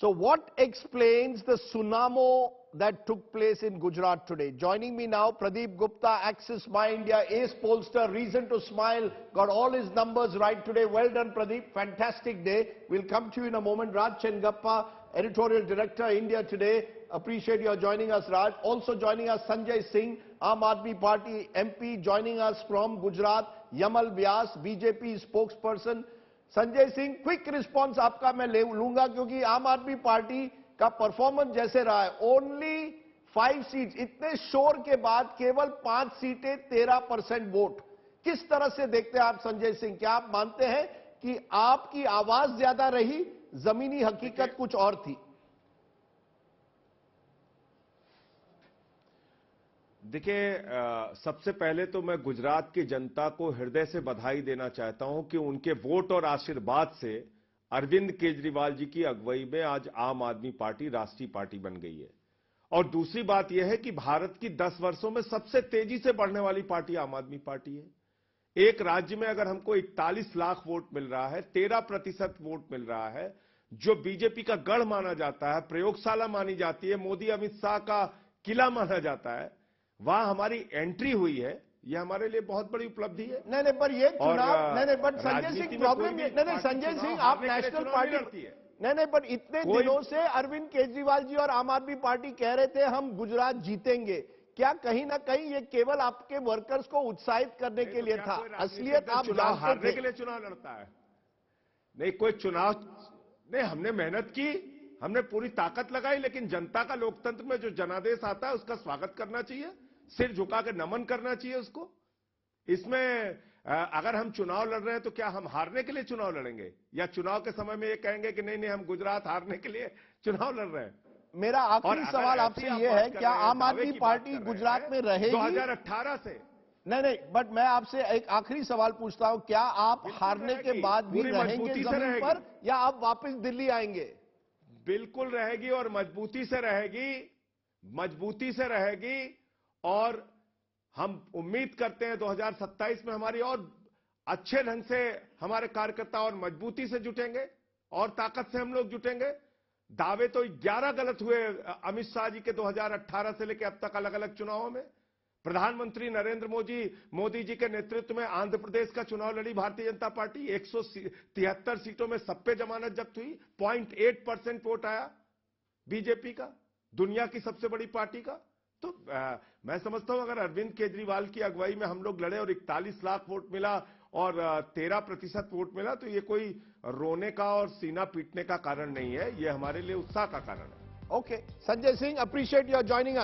So what explains the tsunami that took place in Gujarat today? Joining me now, Pradeep Gupta, Axis My India, ace pollster, reason to smile, got all his numbers right today. Well done, Pradeep. Fantastic day. We'll come to you in a moment. Raj Chengappa, editorial director, India Today. Appreciate your joining us, Raj. Also joining us, Sanjay Singh, Aam Aadmi Party MP, joining us from Gujarat. Yamal Vyas, BJP spokesperson. Sanjay Singh, quick response आपका मैं लूंगा क्योंकि आम आदमी party का performance जैसे रहा है, ओनली 5 सीट्स, इतने शोर के बाद केवल 5 सीटें, 13% वोट। किस तरह से देखते हैं आप संजय सिंह? क्या आप मानते हैं कि आपकी आवाज ज्यादा रही, जमीनी हकीकत कुछ और थी? देखिए, सबसे पहले तो मैं गुजरात की जनता को हृदय से बधाई देना चाहता हूं कि उनके वोट और आशीर्वाद से अरविंद केजरीवाल जी की अगुवाई में आज आम आदमी पार्टी राष्ट्रीय पार्टी बन गई है। और दूसरी बात यह है कि भारत की 10 वर्षों में सबसे तेजी से बढ़ने वाली पार्टी आम आदमी पार्टी है। एक राज्य में अगर हमको 41 लाख वोट मिल रहा है, 13% वोट मिल रहा है, जो बीजेपी का गढ़ माना जाता है, प्रयोगशाला मानी जाती है, मोदी अमित शाह का किला माना जाता है, वहां हमारी एंट्री हुई है। यह हमारे लिए बहुत बड़ी उपलब्धि है। नहीं, पर ये चुनाव नहीं, बट संजय सिंह प्रॉब्लम नहीं, संजय सिंह आप नेशनल पार्टी नहीं, पर इतने दिनों से अरविंद केजरीवाल जी और आम आदमी पार्टी कह रहे थे हम गुजरात जीतेंगे। क्या कहीं ना कहीं ये केवल आपके वर्कर्स को उत्साहित करने के लिए था? असलियत आप चुनाव हारने के लिए चुनाव लड़ता है? नहीं, कोई चुनाव नहीं। हमने मेहनत की, हमने पूरी ताकत लगाई, लेकिन जनता का लोकतंत्र में जो जनादेश आता है उसका स्वागत करना चाहिए, सिर झुका के नमन करना चाहिए उसको। इसमें अगर हम चुनाव लड़ रहे हैं तो क्या हम हारने के लिए चुनाव लड़ेंगे, या चुनाव के समय में ये कहेंगे कि नहीं हम गुजरात हारने के लिए चुनाव लड़ रहे हैं? मेरा आखिरी सवाल आपसे ये है, क्या आम आदमी पार्टी गुजरात में रहेगी 2018 से? नहीं, बट मैं आपसे एक आखिरी सवाल पूछता हूं, क्या आप हारने के बाद भी रहेंगे जमीन पर, या आप वापस दिल्ली आएंगे? बिल्कुल रहेगी, और मजबूती से रहेगी, मजबूती से रहेगी। और हम उम्मीद करते हैं 2027 में हमारी और अच्छे ढंग से हमारे कार्यकर्ता और मजबूती से जुटेंगे, और ताकत से हम लोग जुटेंगे। दावे तो 11 गलत हुए अमित शाह जी के 2018 से लेकर अब तक अलग अलग चुनावों में। प्रधानमंत्री नरेंद्र मोदी जी के नेतृत्व में आंध्र प्रदेश का चुनाव लड़ी भारतीय जनता पार्टी, 173 सीटों में सब पे जमानत जब्त हुई, 0.8% वोट आया बीजेपी का, दुनिया की सबसे बड़ी पार्टी का। तो मैं समझता हूं अगर अरविंद केजरीवाल की अगुवाई में हम लोग लड़े और 41 लाख वोट मिला और 13% वोट मिला, तो ये कोई रोने का और सीना पीटने का कारण नहीं है, ये हमारे लिए उत्साह का कारण है। Okay, Sanjay Singh, appreciate your joining us.